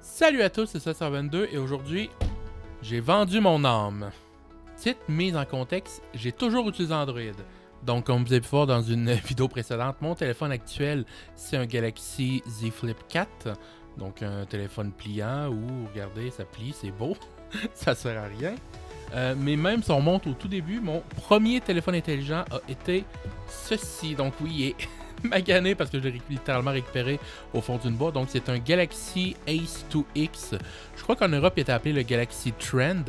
Salut à tous, c'est César22 et aujourd'hui, j'ai vendu mon âme. Petite mise en contexte, j'ai toujours utilisé Android. Donc, comme vous avez pu voir dans une vidéo précédente, mon téléphone actuel, c'est un Galaxy Z Flip 4. Donc, un téléphone pliant où, regardez, ça plie, c'est beau. Ça sert à rien. Mais même si on monte au tout début, mon premier téléphone intelligent a été ceci. Donc, oui, il est magané parce que je l'ai littéralement récupéré au fond d'une boîte. Donc, c'est un Galaxy Ace 2X. Je crois qu'en Europe, il était appelé le Galaxy Trend,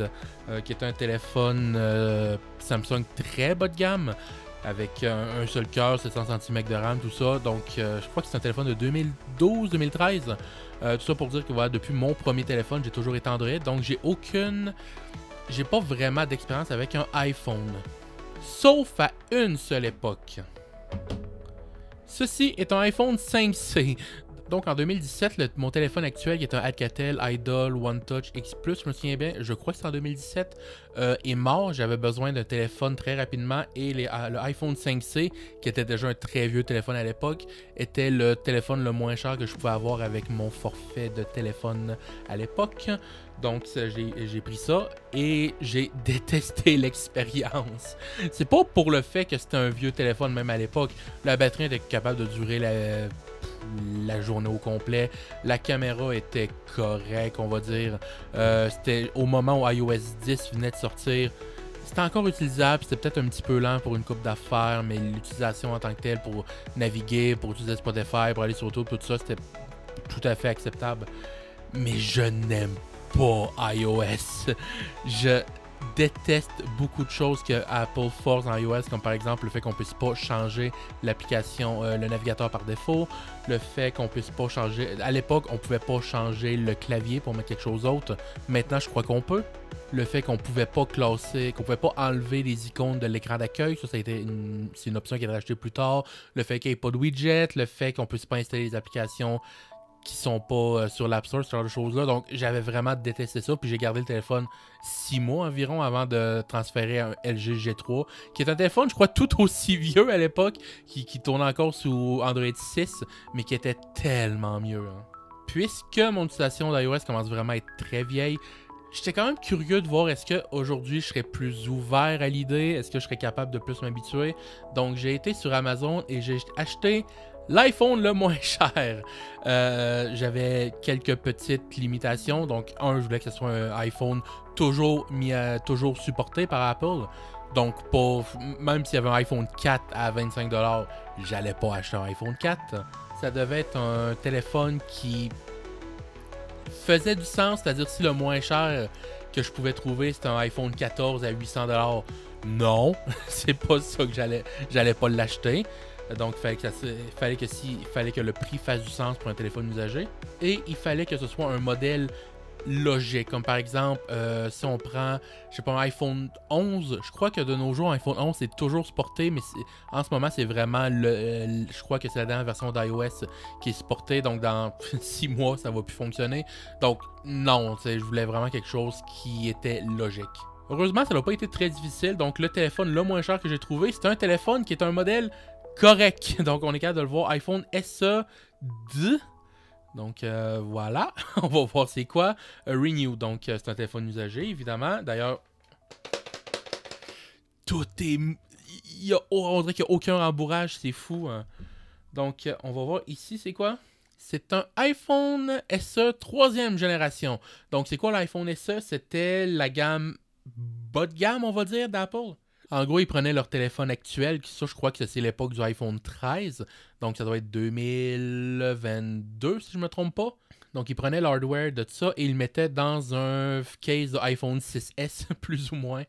qui est un téléphone Samsung très bas de gamme, avec un seul cœur, 700 cm de RAM, tout ça. Donc, je crois que c'est un téléphone de 2012-2013. Tout ça pour dire que voilà, depuis mon premier téléphone, j'ai toujours été Android. Donc, j'ai pas vraiment d'expérience avec un iPhone. Sauf à une seule époque. Ceci est un iPhone 5C. Donc en 2017, mon téléphone actuel, qui est un Alcatel Idol One Touch X Plus, je me souviens bien, je crois que c'est en 2017, est mort. J'avais besoin d'un téléphone très rapidement et le iPhone 5C, qui était déjà un très vieux téléphone à l'époque, était le téléphone le moins cher que je pouvais avoir avec mon forfait de téléphone à l'époque. Donc j'ai pris ça et j'ai détesté l'expérience. C'est pas pour le fait que c'était un vieux téléphone même à l'époque. La batterie était capable de durer la journée au complet. La caméra était correcte, on va dire. C'était au moment où iOS 10 venait de sortir. C'était encore utilisable, c'était peut-être un petit peu lent pour une coupe d'affaires, mais l'utilisation en tant que telle pour naviguer, pour utiliser Spotify, pour aller sur YouTube, tout ça, c'était tout à fait acceptable. Mais je n'aime pas iOS. Je déteste beaucoup de choses que Apple force en iOS, comme par exemple le fait qu'on puisse pas changer l'application, le navigateur par défaut, le fait qu'on puisse pas changer. À l'époque, on pouvait pas changer le clavier pour mettre quelque chose d'autre. Maintenant, je crois qu'on peut. Le fait qu'on pouvait pas classer, qu'on pouvait pas enlever les icônes de l'écran d'accueil, ça a été c'est une option qui a été rajoutée plus tard. Le fait qu'il n'y ait pas de widget, le fait qu'on puisse pas installer les applications qui sont pas sur l'App Store, ce genre de choses-là. Donc, j'avais vraiment détesté ça. Puis, j'ai gardé le téléphone 6 mois environ avant de transférer un LG G3, qui est un téléphone, je crois, tout aussi vieux à l'époque, qui tournait encore sous Android 6, mais qui était tellement mieux. Hein. Puisque mon utilisation d'iOS commence vraiment à être très vieille, j'étais quand même curieux de voir est-ce qu'aujourd'hui je serais plus ouvert à l'idée, est-ce que je serais capable de plus m'habituer. Donc, j'ai été sur Amazon et j'ai acheté l'iPhone le moins cher. J'avais quelques petites limitations. Donc, je voulais que ce soit un iPhone toujours supporté par Apple. Donc, même s'il y avait un iPhone 4 à 25$, j'allais pas acheter un iPhone 4. Ça devait être un téléphone qui faisait du sens, c'est-à-dire si le moins cher que je pouvais trouver, c'était un iPhone 14 à 800$. Non, c'est pas ça que j'allais pas l'acheter. Donc, il fallait que le prix fasse du sens pour un téléphone usagé. Et il fallait que ce soit un modèle logique. Comme par exemple, si on prend, je sais pas, un iPhone 11, je crois que de nos jours, un iPhone 11 c'est toujours supporté, mais en ce moment, c'est vraiment je crois que c'est la dernière version d'iOS qui est supportée. Donc, dans 6 mois, ça va plus fonctionner. Donc, non, je voulais vraiment quelque chose qui était logique. Heureusement, ça n'a pas été très difficile. Donc, le téléphone le moins cher que j'ai trouvé, c'est un téléphone qui est un modèle correct. Donc, on est capable de le voir. iPhone SE 2. Donc, voilà. On va voir c'est quoi. Renew. Donc, c'est un téléphone usagé, évidemment. D'ailleurs, tout est... on dirait qu'il n'y a aucun rembourrage. C'est fou. Hein. Donc, on va voir ici, c'est quoi? C'est un iPhone SE 3e génération. Donc, c'est quoi l'iPhone SE? C'était la gamme bas de gamme, on va dire, d'Apple. En gros, ils prenaient leur téléphone actuel, ça, je crois que c'est l'époque du iPhone 13, donc ça doit être 2022, si je ne me trompe pas. Donc, ils prenaient l'hardware de ça et ils le mettaient dans un case de iPhone 6S, plus ou moins,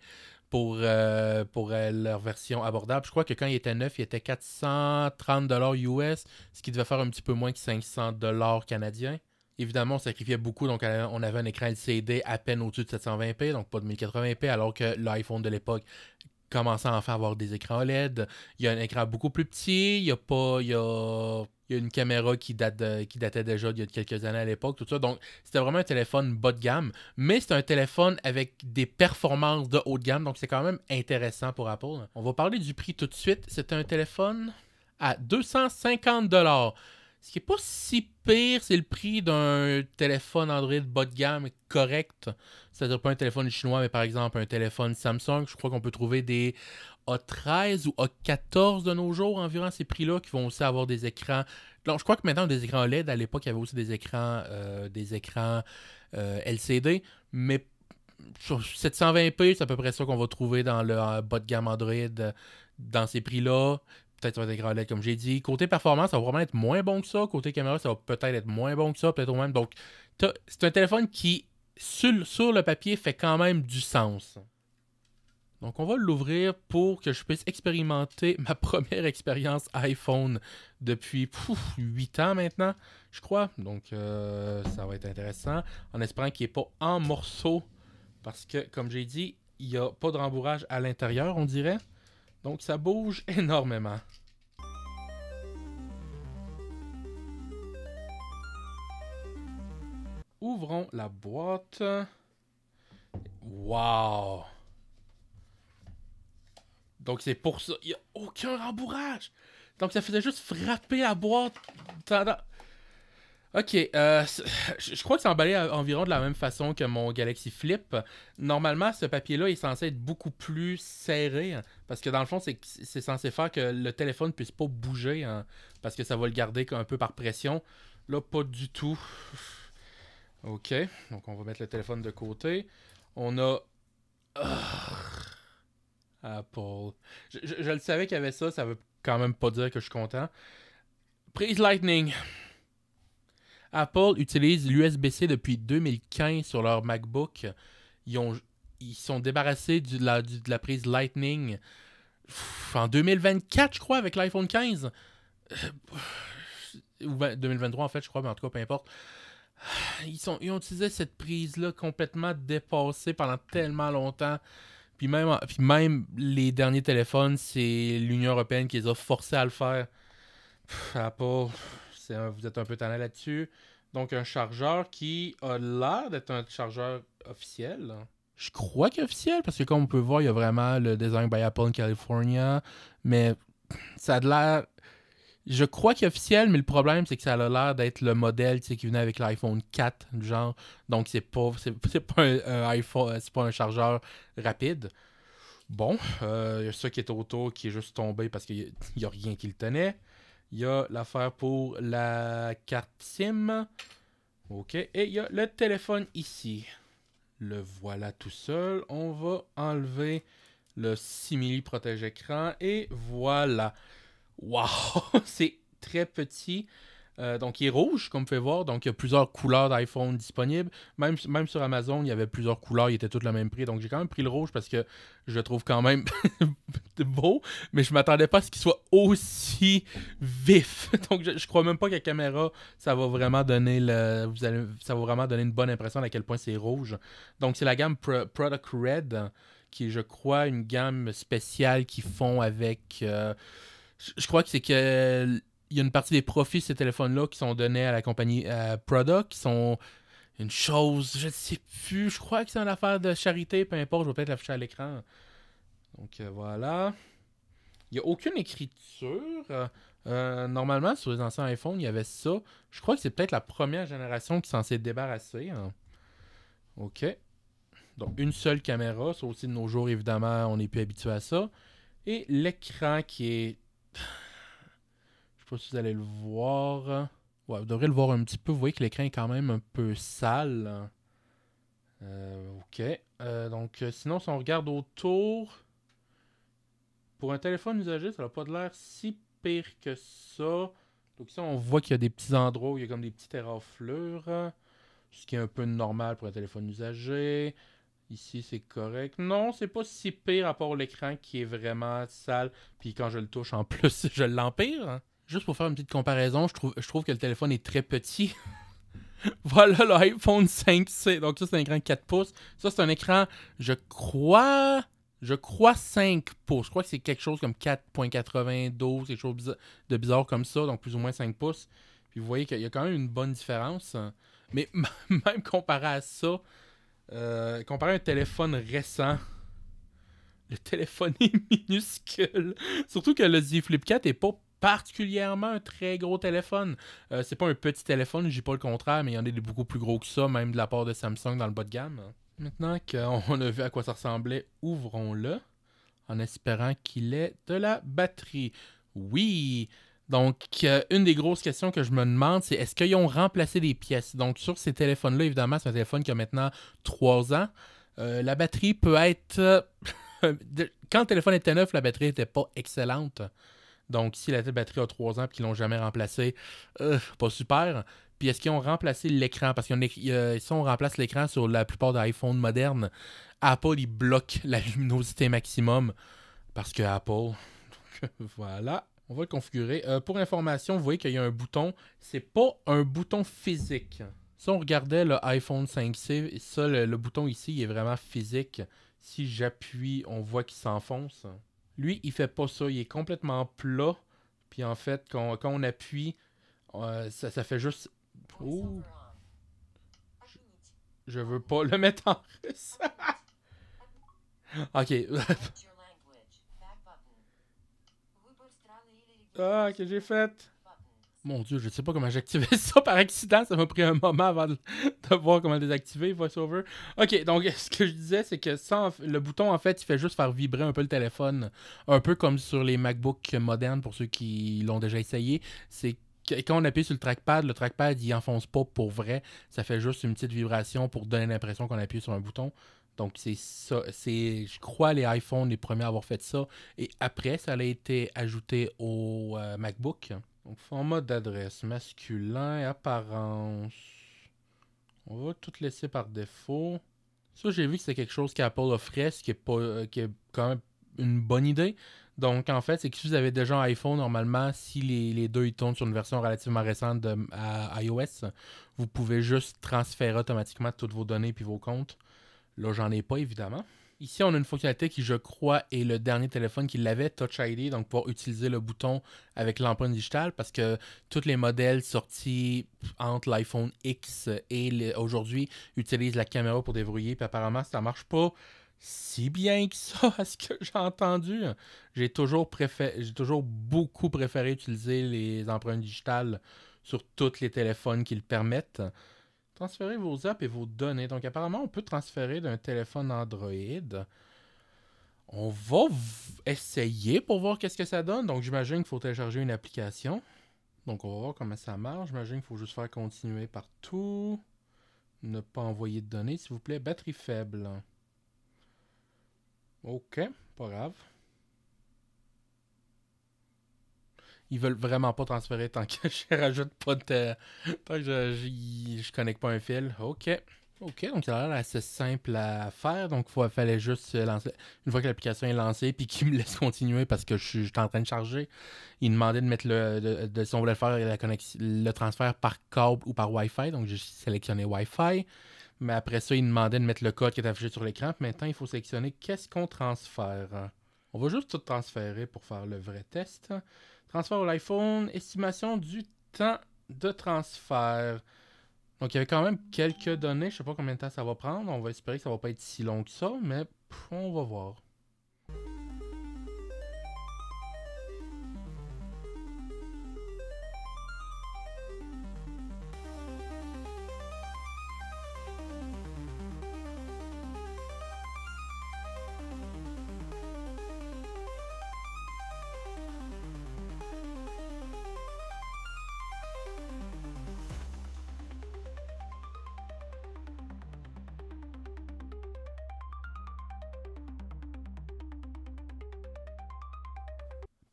pour leur version abordable. Je crois que quand il était neuf, il était 430$ US, ce qui devait faire un petit peu moins que 500$ canadiens. Évidemment, on sacrifiait beaucoup, donc on avait un écran LCD à peine au-dessus de 720p, donc pas de 1080p, alors que l'iPhone de l'époque commençait à enfin avoir des écrans OLED. Il y a un écran beaucoup plus petit, il y a une caméra qui datait déjà d'il y a quelques années à l'époque, tout ça. Donc, c'était vraiment un téléphone bas de gamme, mais c'est un téléphone avec des performances de haut de gamme, donc c'est quand même intéressant pour Apple. On va parler du prix tout de suite. C'est un téléphone à 250$. Ce qui est pas si pire, c'est le prix d'un téléphone Android bas de gamme correct. C'est-à-dire pas un téléphone chinois, mais par exemple un téléphone Samsung. Je crois qu'on peut trouver des A13 ou A14 de nos jours environ à ces prix-là, qui vont aussi avoir des écrans. Donc, je crois que maintenant, des écrans LED, à l'époque, il y avait aussi des écrans LCD, mais sur 720p, c'est à peu près ça qu'on va trouver dans le bas de gamme Android dans ces prix-là. Peut-être sur des écrans LED, comme j'ai dit. Côté performance, ça va vraiment être moins bon que ça. Côté caméra, ça va peut-être être moins bon que ça, peut-être au même. Donc, c'est un téléphone qui, sur le papier, fait quand même du sens. Donc, on va l'ouvrir pour que je puisse expérimenter ma première expérience iPhone depuis 8 ans maintenant, je crois. Donc, ça va être intéressant. En espérant qu'il n'est pas en morceaux. Parce que, comme j'ai dit, il n'y a pas de rembourrage à l'intérieur, on dirait. Donc, ça bouge énormément. Ouvrons la boîte. Wow! Donc, c'est pour ça. Il n'y a aucun rembourrage. Donc, ça faisait juste frapper la boîte. Ok, je crois que c'est emballé environ de la même façon que mon Galaxy Flip. Normalement, ce papier-là est censé être beaucoup plus serré, hein, parce que dans le fond, c'est censé faire que le téléphone ne puisse pas bouger, hein, parce que ça va le garder un peu par pression. Là, pas du tout. Ok, donc on va mettre le téléphone de côté. On a... Apple. Je le savais qu'il y avait ça, ça veut quand même pas dire que je suis content. Prise Lightning. Apple utilise l'USB-C depuis 2015 sur leur MacBook. Ils sont débarrassés de la prise Lightning en 2024, je crois, avec l'iPhone 15. Ou 2023, en fait, je crois, mais en tout cas, peu importe. Ils ont utilisé cette prise-là complètement dépassée pendant tellement longtemps. Puis même les derniers téléphones, c'est l'Union européenne qui les a forcés à le faire. Apple, vous êtes un peu tanné là-dessus. Donc, un chargeur qui a l'air d'être un chargeur officiel. Je crois qu'il est officiel, parce que comme on peut voir, il y a vraiment le design by Apple in California. Mais ça a l'air... Je crois qu'il est officiel, mais le problème, c'est que ça a l'air d'être le modèle qui venait avec l'iPhone 4, du genre. Donc, c'est pas un iPhone, c'est pas un chargeur rapide. Bon, il y a ça qui est autour, qui est juste tombé parce qu'il n'y a rien qui le tenait. Il y a l'affaire pour la carte SIM. OK. Et il y a le téléphone ici. Le voilà tout seul. On va enlever le simili protège-écran. Et voilà. Wow! C'est très petit. Donc, il est rouge, comme vous pouvez voir. Donc, il y a plusieurs couleurs d'iPhone disponibles. Même sur Amazon, il y avait plusieurs couleurs. Ils étaient tous le même prix. Donc, j'ai quand même pris le rouge parce que je le trouve quand même beau. Mais je m'attendais pas à ce qu'il soit aussi vif. Donc, je crois même pas que la caméra, ça va vraiment donner ça va vraiment donner une bonne impression à quel point c'est rouge. Donc, c'est la gamme Product Red, qui est, je crois, une gamme spéciale qu'ils font avec... je crois que c'est que... Il y a une partie des profits de ces téléphones-là qui sont donnés à la compagnie Product, qui sont une chose, je ne sais plus, je crois que c'est une affaire de charité, peu importe, je vais peut-être l'afficher à l'écran. Donc voilà. Il n'y a aucune écriture. Normalement, sur les anciens iPhones, il y avait ça. Je crois que c'est peut-être la première génération qui s'en s'est débarrassée. Hein. OK. Donc une seule caméra, ça aussi de nos jours, évidemment, on n'est plus habitué à ça. Et l'écran qui est... Je sais pas si vous allez le voir. Ouais, vous devrez le voir un petit peu. Vous voyez que l'écran est quand même un peu sale. OK. Donc, sinon, si on regarde autour, pour un téléphone usagé, ça n'a pas de l'air si pire que ça. Donc ici, on voit qu'il y a des petits endroits où il y a comme des petites éraflures. Ce qui est un peu normal pour un téléphone usagé. Ici, c'est correct. Non, c'est pas si pire à part l'écran qui est vraiment sale. Puis quand je le touche, en plus, je l'empire. Hein. Juste pour faire une petite comparaison, je trouve que le téléphone est très petit. Voilà l'iPhone 5C. Donc ça, c'est un écran 4 pouces. Ça, c'est un écran, je crois 5 pouces. Je crois que c'est quelque chose comme 4.92, quelque chose de bizarre comme ça. Donc plus ou moins 5 pouces. Puis vous voyez qu'il y a quand même une bonne différence. Mais même comparé à ça, comparé à un téléphone récent, le téléphone est minuscule. Surtout que le Z Flip 4 est pas particulièrement un très gros téléphone. C'est pas un petit téléphone, je dis pas le contraire, mais il y en a des beaucoup plus gros que ça, même de la part de Samsung dans le bas de gamme. Maintenant qu'on a vu à quoi ça ressemblait, ouvrons-le en espérant qu'il ait de la batterie. Oui! Donc, une des grosses questions que je me demande, c'est est-ce qu'ils ont remplacé des pièces? Donc, sur ces téléphones-là, évidemment, c'est un téléphone qui a maintenant 3 ans. La batterie peut être... Quand le téléphone était neuf, la batterie n'était pas excellente. Donc, si la batterie a 3 ans et qu'ils l'ont jamais remplacée, pas super. Puis, est-ce qu'ils ont remplacé l'écran? Parce que si on remplace l'écran sur la plupart des iPhones modernes, Apple, il bloque la luminosité maximum. Parce que Apple... voilà. On va le configurer. Pour information, vous voyez qu'il y a un bouton. C'est pas un bouton physique. Si on regardait le iPhone 5C, ça, le bouton ici, il est vraiment physique. Si j'appuie, on voit qu'il s'enfonce. Lui, il fait pas ça. Il est complètement plat. Puis en fait, quand on appuie, ça fait juste... Ouh. Je veux pas le mettre en russe. Ok. Ah, que j'ai fait. Mon Dieu, je sais pas comment j'ai activé ça par accident. Ça m'a pris un moment avant de voir comment le désactiver, VoiceOver. Ok, donc ce que je disais, c'est que le bouton, en fait, il fait juste faire vibrer un peu le téléphone. Un peu comme sur les MacBooks modernes, pour ceux qui l'ont déjà essayé. C'est que quand on appuie sur le trackpad, il enfonce pas pour vrai. Ça fait juste une petite vibration pour donner l'impression qu'on appuie sur un bouton. Donc, c'est ça. Je crois, les iPhones, les premiers à avoir fait ça. Et après, ça a été ajouté au MacBook. Donc, format d'adresse masculin, apparence. On va tout laisser par défaut. Ça, j'ai vu que c'est quelque chose qu'Apple offrait, ce qui est quand même une bonne idée. Donc, en fait, c'est que si vous avez déjà un iPhone, normalement, si les deux ils tournent sur une version relativement récente à iOS, vous pouvez juste transférer automatiquement toutes vos données puis vos comptes. Là, j'en ai pas, évidemment. Ici, on a une fonctionnalité qui, je crois, est le dernier téléphone qui l'avait, Touch ID, donc pouvoir utiliser le bouton avec l'empreinte digitale, parce que tous les modèles sortis entre l'iPhone X et aujourd'hui utilisent la caméra pour déverrouiller, puis apparemment, ça marche pas si bien que ça, à ce que j'ai entendu. J'ai toujours beaucoup préféré utiliser les empreintes digitales sur tous les téléphones qui le permettent. Transférer vos apps et vos données. Donc, apparemment, on peut transférer d'un téléphone Android. On va essayer pour voir qu'est-ce que ça donne. Donc, j'imagine qu'il faut télécharger une application. Donc, on va voir comment ça marche. J'imagine qu'il faut juste faire continuer partout. Ne pas envoyer de données, s'il vous plaît. Batterie faible. OK, pas grave. Ils veulent vraiment pas transférer tant que je rajoute pas de... tant que je connecte pas un fil. OK. OK, donc ça a l'air assez simple à faire. Donc, il fallait juste lancer. Une fois que l'application est lancée, puis qu'il me laisse continuer parce que je suis en train de charger, il demandait de mettre si on voulait faire le transfert par câble ou par Wi-Fi. Donc, j'ai sélectionné Wi-Fi. Mais après ça, il demandait de mettre le code qui est affiché sur l'écran. Puis maintenant, il faut sélectionner qu'est-ce qu'on transfère. On va juste tout transférer pour faire le vrai test. Transfert à l'iPhone, estimation du temps de transfert. Donc, il y avait quand même quelques données. Je ne sais pas combien de temps ça va prendre. On va espérer que ça ne va pas être si long que ça, mais on va voir.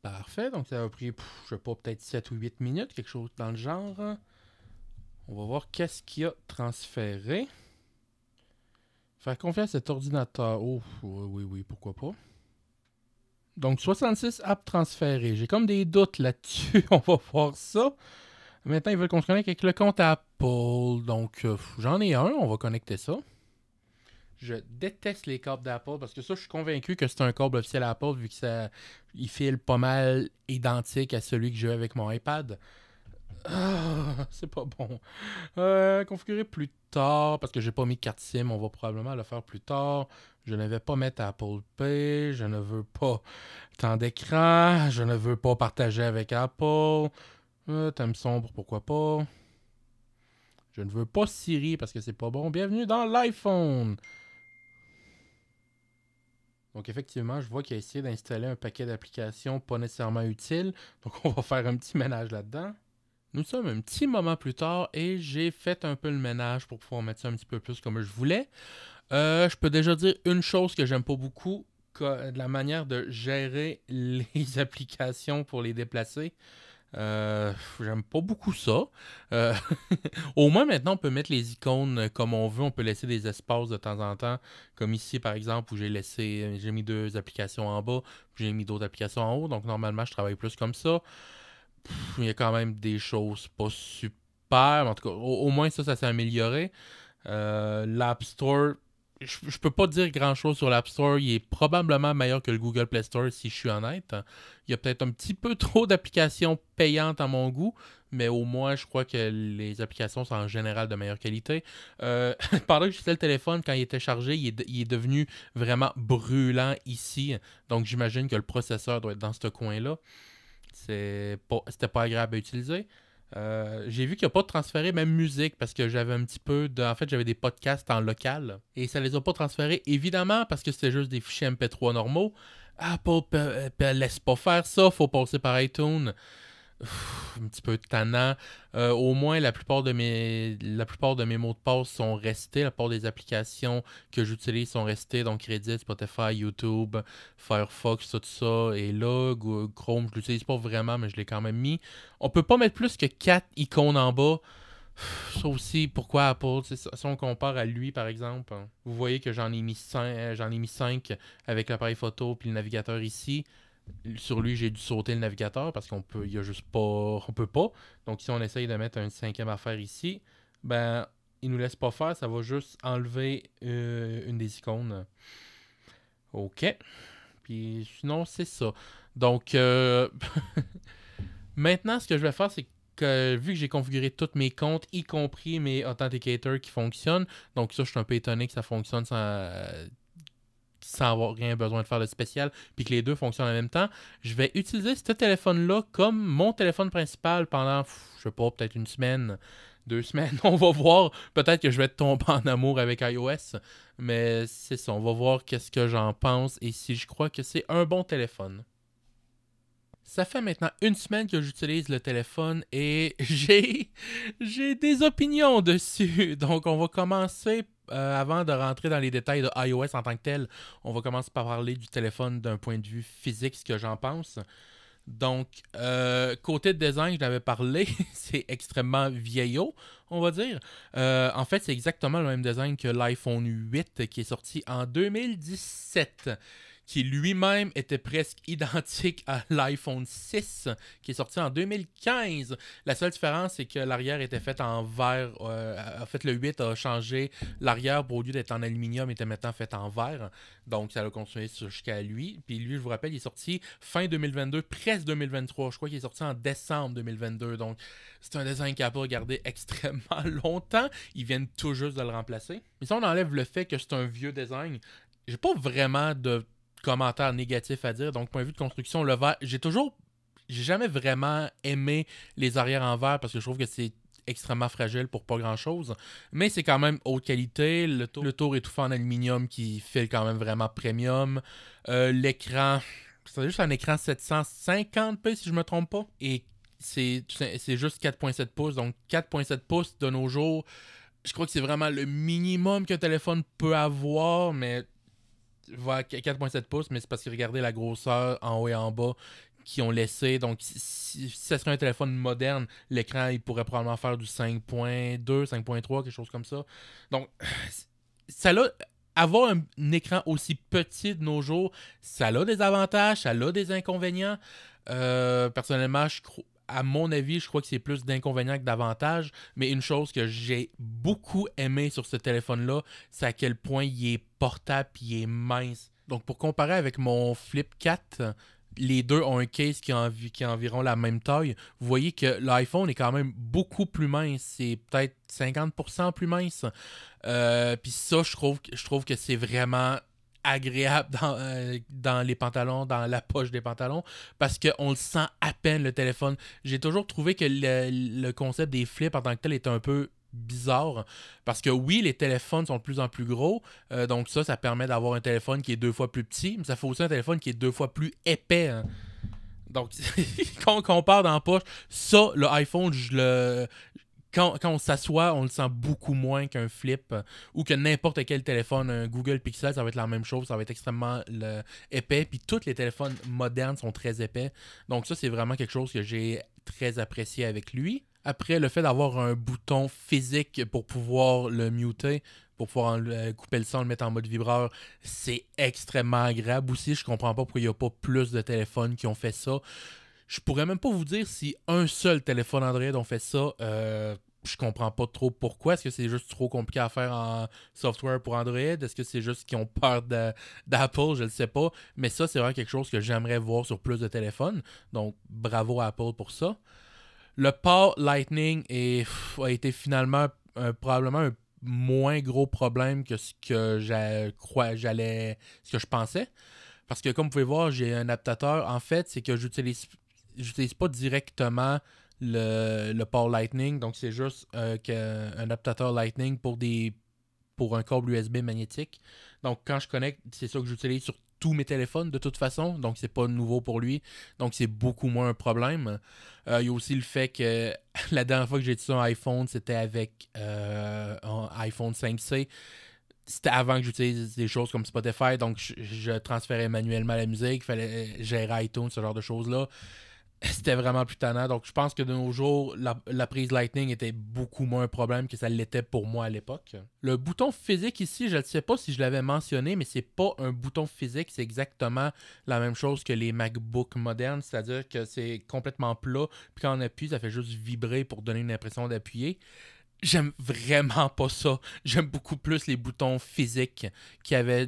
Parfait, donc ça a pris, je sais pas, peut-être 7 ou 8 minutes, quelque chose dans le genre. On va voir qu'est-ce qu'il a transféré. Faire confiance à cet ordinateur. Oh, oui, pourquoi pas. Donc, 66 apps transférées. J'ai comme des doutes là-dessus. On va voir ça. Maintenant, ils veulent qu'on se connecte avec le compte Apple. Donc, j'en ai un. On va connecter ça. Je déteste les câbles d'Apple parce que ça, je suis convaincu que c'est un câble officiel Apple vu que il file pas mal identique à celui que j'ai avec mon iPad. C'est pas bon. Configurer plus tard, parce que j'ai pas mis carte SIM, on va probablement le faire plus tard. Je ne vais pas mettre Apple Pay, je ne veux pas temps d'écran, je ne veux pas partager avec Apple. Thème sombre, pourquoi pas. Je ne veux pas Siri parce que c'est pas bon. Bienvenue dans l'iPhone. Donc effectivement, je vois qu'il a essayé d'installer un paquet d'applications pas nécessairement utiles. Donc on va faire un petit ménage là-dedans. Nous sommes un petit moment plus tard et j'ai fait un peu le ménage pour pouvoir mettre ça un petit peu plus comme je voulais. Je peux déjà dire une chose que j'aime pas beaucoup, de la manière de gérer les applications pour les déplacer. J'aime pas beaucoup ça. Euh, Au moins maintenant on peut mettre les icônes comme on veut, on peut laisser des espaces de temps en temps, comme ici par exemple où j'ai mis deux applications en bas, puis j'ai mis d'autres applications en haut, donc normalement je travaille plus comme ça. Il y a quand même des choses pas super, mais en tout cas au moins ça s'est amélioré. L'App Store, je peux pas dire grand chose sur l'App Store. Il est probablement meilleur que le Google Play Store si je suis honnête. Il y a peut-être un petit peu trop d'applications payantes à mon goût, mais au moins je crois que les applications sont en général de meilleure qualité. Pendant que j'utilisais le téléphone, quand il était chargé, il est devenu vraiment brûlant ici. Donc j'imagine que le processeur doit être dans ce coin-là. C'était pas agréable à utiliser. J'ai vu qu'il n'y a pas de transféré même musique parce que j'avais un petit peu de. En fait, j'avais des podcasts en local et ça les a pas transférés, évidemment, parce que c'était juste des fichiers MP3 normaux. Apple laisse pas faire ça, faut passer par iTunes. Un petit peu tannant. Au moins, la plupart de mes mots de passe sont restés. La plupart des applications que j'utilise sont restées. Donc, Reddit, Spotify, YouTube, Firefox, tout ça. Et là, Chrome, je l'utilise pas vraiment, mais je l'ai quand même mis. On peut pas mettre plus que 4 icônes en bas. Ça aussi, pourquoi Apple? Si on compare à lui, par exemple, vous voyez que j'en ai mis 5 avec l'appareil photo puis le navigateur ici. Sur lui, j'ai dû sauter le navigateur parce il y a juste pas, on peut pas. Donc si on essaye de mettre une cinquième affaire ici, ben il nous laisse pas faire, ça va juste enlever une des icônes. Ok. Puis sinon c'est ça. Donc maintenant ce que je vais faire c'est que vu que j'ai configuré tous mes comptes, y compris mes authenticators qui fonctionnent, donc ça je suis un peu étonné que ça fonctionne sans avoir rien besoin de faire de spécial, puis que les deux fonctionnent en même temps, je vais utiliser ce téléphone-là comme mon téléphone principal pendant, je sais pas, peut-être une semaine, 2 semaines. On va voir. Peut-être que je vais tomber en amour avec iOS, mais c'est ça. On va voir qu'est-ce que j'en pense et si je crois que c'est un bon téléphone. Ça fait maintenant une semaine que j'utilise le téléphone et j'ai des opinions dessus. Donc, on va commencer, avant de rentrer dans les détails de iOS en tant que tel, on va commencer par parler du téléphone d'un point de vue physique, ce que j'en pense. Donc, côté design, je l'avais parlé, c'est extrêmement vieillot, on va dire. En fait, c'est exactement le même design que l'iPhone 8 qui est sorti en 2017, qui lui-même était presque identique à l'iPhone 6 qui est sorti en 2015. La seule différence, c'est que l'arrière était fait en verre. En fait, le 8 a changé l'arrière, au lieu d'être en aluminium, était maintenant fait en verre. Donc, ça a continué jusqu'à lui. Puis lui, je vous rappelle, il est sorti fin 2022, presque 2023. Je crois qu'il est sorti en décembre 2022. Donc, c'est un design qui a pas gardé extrêmement longtemps. Ils viennent tout juste de le remplacer. Mais si on enlève le fait que c'est un vieux design, j'ai pas vraiment de commentaires négatifs à dire. Donc, point de vue de construction, le verre, j'ai jamais vraiment aimé les arrières en verre parce que je trouve que c'est extrêmement fragile pour pas grand chose. Mais c'est quand même haute qualité. Le tour est tout fait en aluminium qui file quand même vraiment premium. L'écran, c'est juste un écran 750p si je me trompe pas. Et c'est juste 4.7 pouces. Donc 4.7 pouces de nos jours, je crois que c'est vraiment le minimum qu'un téléphone peut avoir. Mais voilà, 4.7 pouces, mais c'est parce que regardez la grosseur en haut et en bas qui ont laissé. Donc, si ça serait un téléphone moderne, l'écran, il pourrait probablement faire du 5.2, 5.3, quelque chose comme ça. Donc, avoir un écran aussi petit de nos jours, ça a des avantages, ça a des inconvénients. Personnellement, à mon avis, je crois que c'est plus d'inconvénients que d'avantages. Mais une chose que j'ai beaucoup aimé sur ce téléphone-là, c'est à quel point il est portable et il est mince. Donc, pour comparer avec mon Flip 4, les deux ont un case qui a environ la même taille. Vous voyez que l'iPhone est quand même beaucoup plus mince. C'est peut-être 50% plus mince. Puis ça, je trouve que c'est vraiment agréable dans les pantalons, dans la poche des pantalons, parce qu'on le sent à peine le téléphone. J'ai toujours trouvé que le concept des flips en tant que tel est un peu bizarre, parce que oui, les téléphones sont de plus en plus gros, donc ça permet d'avoir un téléphone qui est 2 fois plus petit, mais ça fait aussi un téléphone qui est 2 fois plus épais, hein. Donc, quand on compare dans la poche, ça, le iPhone, quand on s'assoit, on le sent beaucoup moins qu'un flip ou que n'importe quel téléphone. Un Google Pixel, ça va être la même chose. Ça va être extrêmement épais. Puis tous les téléphones modernes sont très épais. Donc ça, c'est vraiment quelque chose que j'ai très apprécié avec lui. Après, le fait d'avoir un bouton physique pour pouvoir le muter, pour pouvoir couper le son, le mettre en mode vibreur, c'est extrêmement agréable aussi. Je comprends pas pourquoi il n'y a pas plus de téléphones qui ont fait ça. Je pourrais même pas vous dire si un seul téléphone Android ont fait ça. Je comprends pas trop pourquoi. Est-ce que c'est juste trop compliqué à faire en software pour Android? Est-ce que c'est juste qu'ils ont peur d'Apple? Je ne sais pas. Mais ça, c'est vraiment quelque chose que j'aimerais voir sur plus de téléphones. Donc, bravo à Apple pour ça. Le port Lightning a été finalement probablement un moins gros problème que ce que ce que je pensais. Parce que comme vous pouvez voir, j'ai un adaptateur. En fait, c'est que j'utilise pas directement le port Lightning. Donc, c'est juste un adaptateur Lightning pour un câble USB magnétique. Donc, quand je connecte, c'est ça que j'utilise sur tous mes téléphones de toute façon. Donc, c'est pas nouveau pour lui. Donc, c'est beaucoup moins un problème. Il y a aussi le fait que la dernière fois que j'ai utilisé un iPhone, c'était avec un iPhone 5C. C'était avant que j'utilise des choses comme Spotify, donc je transférais manuellement la musique, il fallait gérer iTunes, ce genre de choses-là. C'était vraiment plus tannant. Donc je pense que de nos jours, la prise Lightning était beaucoup moins un problème que ça l'était pour moi à l'époque. Le bouton physique ici, je ne sais pas si je l'avais mentionné, mais c'est pas un bouton physique, c'est exactement la même chose que les MacBooks modernes, c'est-à-dire que c'est complètement plat, puis quand on appuie, ça fait juste vibrer pour donner une impression d'appuyer. J'aime vraiment pas ça. J'aime beaucoup plus les boutons physiques qu'il y avait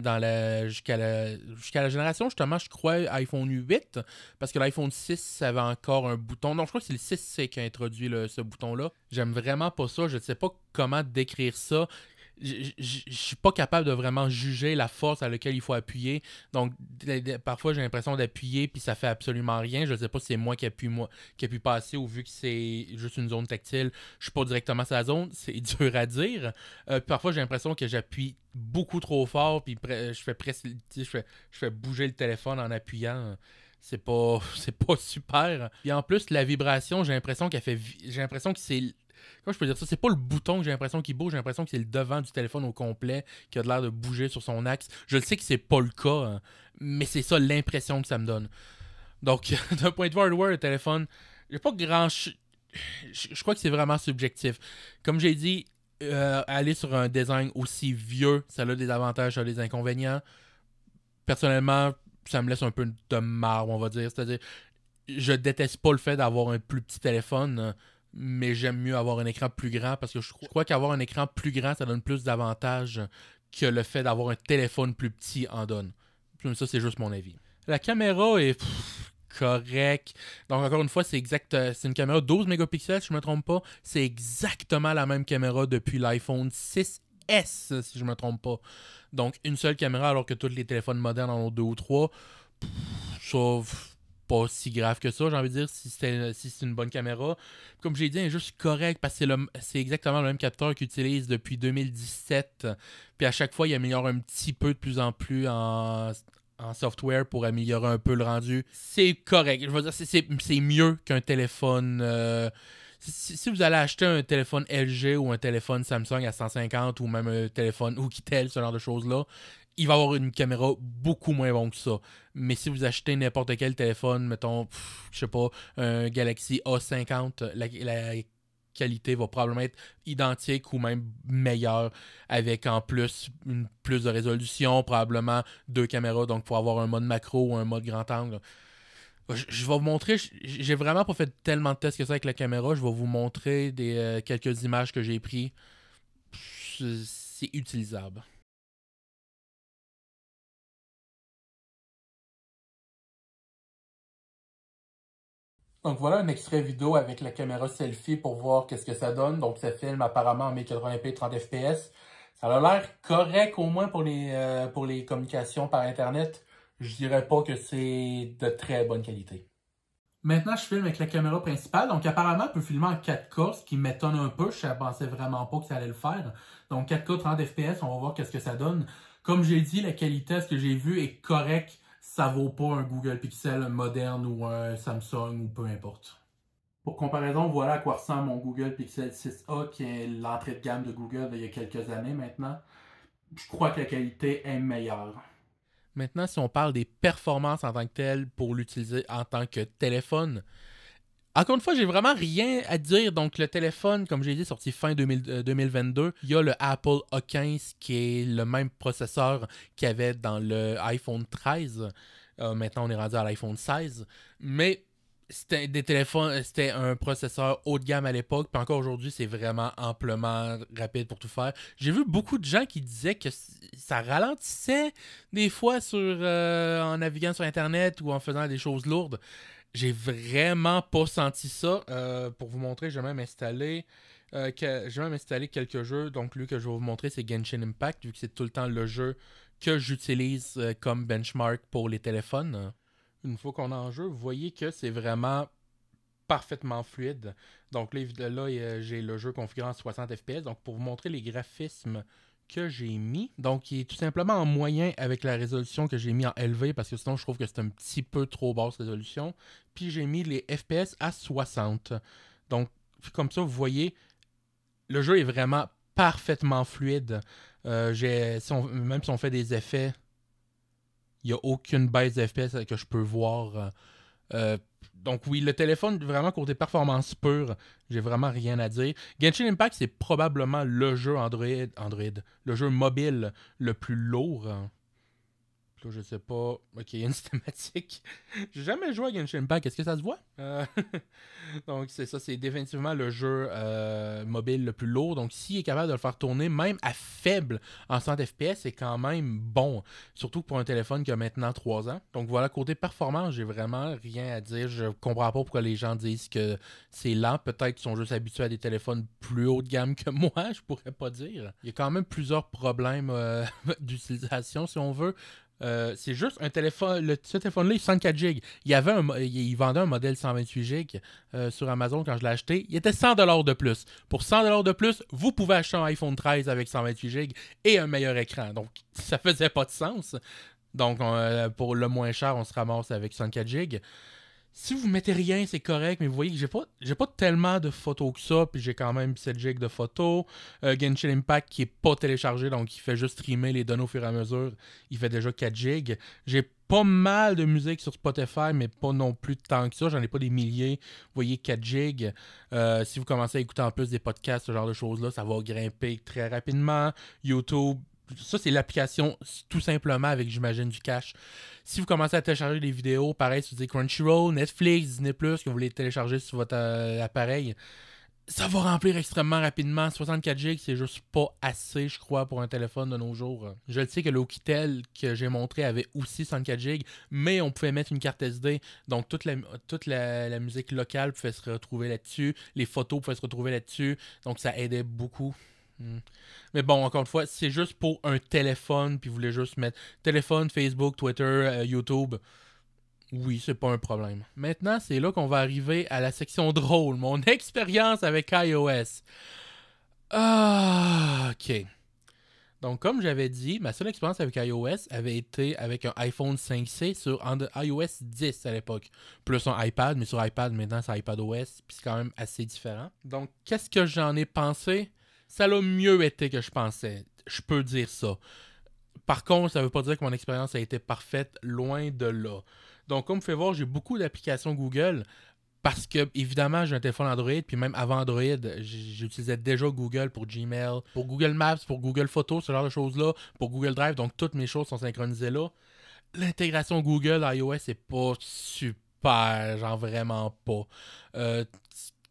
jusqu'à la génération, justement, je crois, iPhone 8. Parce que l'iPhone 6 avait encore un bouton. Non, je crois que c'est le 6C qui a introduit ce bouton-là. J'aime vraiment pas ça. Je ne sais pas comment décrire ça. Je suis pas capable de vraiment juger la force à laquelle il faut appuyer. Donc, parfois, j'ai l'impression d'appuyer puis ça fait absolument rien. Je sais pas si c'est moi qui appuie pas assez ou vu que c'est juste une zone tactile, je suis pas directement sur la zone. C'est dur à dire. Parfois, j'ai l'impression que j'appuie beaucoup trop fort puis je fais presque, je fais bouger le téléphone en appuyant. C'est pas super. Et en plus, la vibration, j'ai l'impression que c'est. Comment je peux dire ça? C'est pas le bouton que j'ai l'impression qu'il bouge, j'ai l'impression que c'est le devant du téléphone au complet qui a l'air de bouger sur son axe. Je le sais que c'est pas le cas, hein, mais c'est ça l'impression que ça me donne. Donc, d'un point de vue hardware, le téléphone, j'ai pas grand. Je crois que c'est vraiment subjectif. Comme j'ai dit, aller sur un design aussi vieux, ça a des avantages, ça a des inconvénients. Personnellement, ça me laisse un peu de marre, on va dire. C'est-à-dire, je déteste pas le fait d'avoir un plus petit téléphone, mais j'aime mieux avoir un écran plus grand parce que je crois qu'avoir un écran plus grand, ça donne plus d'avantages que le fait d'avoir un téléphone plus petit en donne. Ça, c'est juste mon avis. La caméra est correcte. Donc, encore une fois, c'est une caméra 12 mégapixels, si je ne me trompe pas. C'est exactement la même caméra depuis l'iPhone 6S, si je ne me trompe pas. Donc, une seule caméra alors que tous les téléphones modernes en ont deux ou trois. Sauf pas si grave que ça, j'ai envie de dire, si c'est une bonne caméra. Comme j'ai dit, elle est juste correct parce que c'est exactement le même capteur qu'il utilise depuis 2017. Puis à chaque fois, il améliore un petit peu de plus en plus en software pour améliorer un peu le rendu. C'est correct. Je veux dire, c'est mieux qu'un téléphone. Si vous allez acheter un téléphone LG ou un téléphone Samsung à 150 ou même un téléphone Oukitel, ce genre de choses-là, il va avoir une caméra beaucoup moins bonne que ça. Mais si vous achetez n'importe quel téléphone, mettons, je sais pas, un Galaxy A50, la qualité va probablement être identique ou même meilleure avec en plus plus de résolution, probablement deux caméras, donc pour avoir un mode macro ou un mode grand angle. Je vais vous montrer, j'ai vraiment pas fait tellement de tests que ça avec la caméra, je vais vous montrer quelques images que j'ai prises. C'est utilisable. Donc voilà un extrait vidéo avec la caméra selfie pour voir qu'est-ce que ça donne. Donc ça filme apparemment en 1080p 30 fps. Ça a l'air correct au moins pour les communications par Internet. Je dirais pas que c'est de très bonne qualité. Maintenant, je filme avec la caméra principale. Donc apparemment, elle peut filmer en 4K, ce qui m'étonne un peu. Je ne pensais vraiment pas que ça allait le faire. Donc 4K 30 fps, on va voir qu'est-ce que ça donne. Comme j'ai dit, la qualité, ce que j'ai vu, est correcte. Ça vaut pas un Google Pixel moderne ou un Samsung ou peu importe. Pour comparaison, voilà à quoi ressemble mon Google Pixel 6a, qui est l'entrée de gamme de Google il y a quelques années maintenant. Je crois que la qualité est meilleure. Maintenant, si on parle des performances en tant que telles pour l'utiliser en tant que téléphone, encore une fois, j'ai vraiment rien à dire. Donc, le téléphone, comme j'ai dit, sorti fin 2022. Il y a le Apple A15 qui est le même processeur qu'il y avait dans le iPhone 13. Maintenant, on est rendu à l'iPhone 16. Mais c'était des téléphones, c'était un processeur haut de gamme à l'époque. Puis encore aujourd'hui, c'est vraiment amplement rapide pour tout faire. J'ai vu beaucoup de gens qui disaient que ça ralentissait des fois en naviguant sur Internet ou en faisant des choses lourdes. J'ai vraiment pas senti ça. Pour vous montrer, je vais même installer quelques jeux. Donc, lui que je vais vous montrer, c'est Genshin Impact, vu que c'est tout le temps le jeu que j'utilise comme benchmark pour les téléphones. Une fois qu'on est en jeu, vous voyez que c'est vraiment parfaitement fluide. Donc là, j'ai le jeu configuré en 60 fps. Donc, pour vous montrer les graphismes que j'ai mis. Donc, il est tout simplement en moyen avec la résolution que j'ai mis en élevé parce que sinon, je trouve que c'est un petit peu trop basse résolution. Puis, j'ai mis les FPS à 60. Donc, comme ça, vous voyez, le jeu est vraiment parfaitement fluide. Même si on fait des effets, il n'y a aucune baisse de FPS que je peux voir. Donc oui, le téléphone, vraiment côté performance pure, j'ai vraiment rien à dire. Genshin Impact, c'est probablement le jeu le jeu mobile le plus lourd. Là, je sais pas. Ok, il y a une cinématique. J'ai jamais joué à Genshin Impact. Est-ce que ça se voit? Donc, c'est ça. C'est définitivement le jeu mobile le plus lourd. Donc, s'il est capable de le faire tourner, même à faible en 100 FPS, c'est quand même bon. Surtout pour un téléphone qui a maintenant 3 ans. Donc, voilà, côté performance, j'ai vraiment rien à dire. Je comprends pas pourquoi les gens disent que c'est lent. Peut-être qu'ils sont juste habitués à des téléphones plus haut de gamme que moi. Je pourrais pas dire. Il y a quand même plusieurs problèmes d'utilisation, si on veut. C'est juste un téléphone. Ce téléphone-là, il est 64 GB. Il vendait un modèle 128 GB sur Amazon quand je l'ai acheté. Il était 100$ de plus. Pour 100$ de plus, vous pouvez acheter un iPhone 13 avec 128 GB et un meilleur écran. Donc, ça faisait pas de sens. Donc, pour le moins cher, on se ramasse avec 64 GB. Si vous mettez rien, c'est correct, mais vous voyez que j'ai pas tellement de photos que ça, puis j'ai quand même 7 GB de photos. Genshin Impact qui est pas téléchargé, donc il fait juste streamer les données au fur et à mesure. Il fait déjà 4 GB. J'ai pas mal de musique sur Spotify, mais pas non plus tant que ça. J'en ai pas des milliers. Vous voyez, 4 GB. Si vous commencez à écouter en plus des podcasts, ce genre de choses-là, ça va grimper très rapidement. YouTube, ça, c'est l'application tout simplement avec, j'imagine, du cache. Si vous commencez à télécharger des vidéos, pareil, si vous dites Crunchyroll, Netflix, Disney+, que vous voulez télécharger sur votre appareil, ça va remplir extrêmement rapidement. 64 GB, c'est juste pas assez, je crois, pour un téléphone de nos jours. Je le sais que le Oukitel que j'ai montré avait aussi 64 GB, mais on pouvait mettre une carte SD. Donc, toute la musique locale pouvait se retrouver là-dessus. Les photos pouvaient se retrouver là-dessus. Donc, ça aidait beaucoup. Mais bon, encore une fois, c'est juste pour un téléphone, puis vous voulez juste mettre téléphone, Facebook, Twitter, YouTube. Oui, c'est pas un problème. Maintenant, c'est là qu'on va arriver à la section drôle, mon expérience avec iOS. Ah, ok. Donc, comme j'avais dit, ma seule expérience avec iOS avait été avec un iPhone 5C sur iOS 10 à l'époque. Plus un iPad, mais sur iPad, maintenant, c'est iPadOS, puis c'est quand même assez différent. Donc, qu'est-ce que j'en ai pensé? Ça l'a mieux été que je pensais. Je peux dire ça. Par contre, ça ne veut pas dire que mon expérience a été parfaite, loin de là. Donc, comme vous pouvez voir, j'ai beaucoup d'applications Google parce que, évidemment, j'ai un téléphone Android, puis même avant Android, j'utilisais déjà Google pour Gmail, pour Google Maps, pour Google Photos, ce genre de choses-là, pour Google Drive, donc toutes mes choses sont synchronisées là. L'intégration Google iOS, c'est pas super, genre vraiment pas.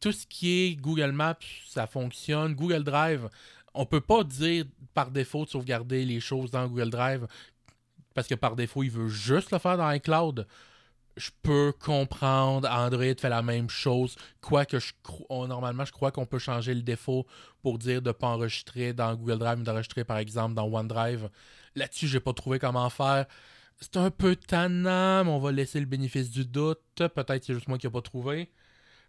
Tout ce qui est Google Maps, ça fonctionne. Google Drive, on peut pas dire par défaut de sauvegarder les choses dans Google Drive parce que par défaut, il veut juste le faire dans iCloud. Je peux comprendre, Android fait la même chose, quoique normalement je crois qu'on peut changer le défaut pour dire de ne pas enregistrer dans Google Drive, mais d'enregistrer par exemple dans OneDrive. Là-dessus, j'ai pas trouvé comment faire. C'est un peu tannant, mais on va laisser le bénéfice du doute. Peut-être c'est juste moi qui n'ai pas trouvé.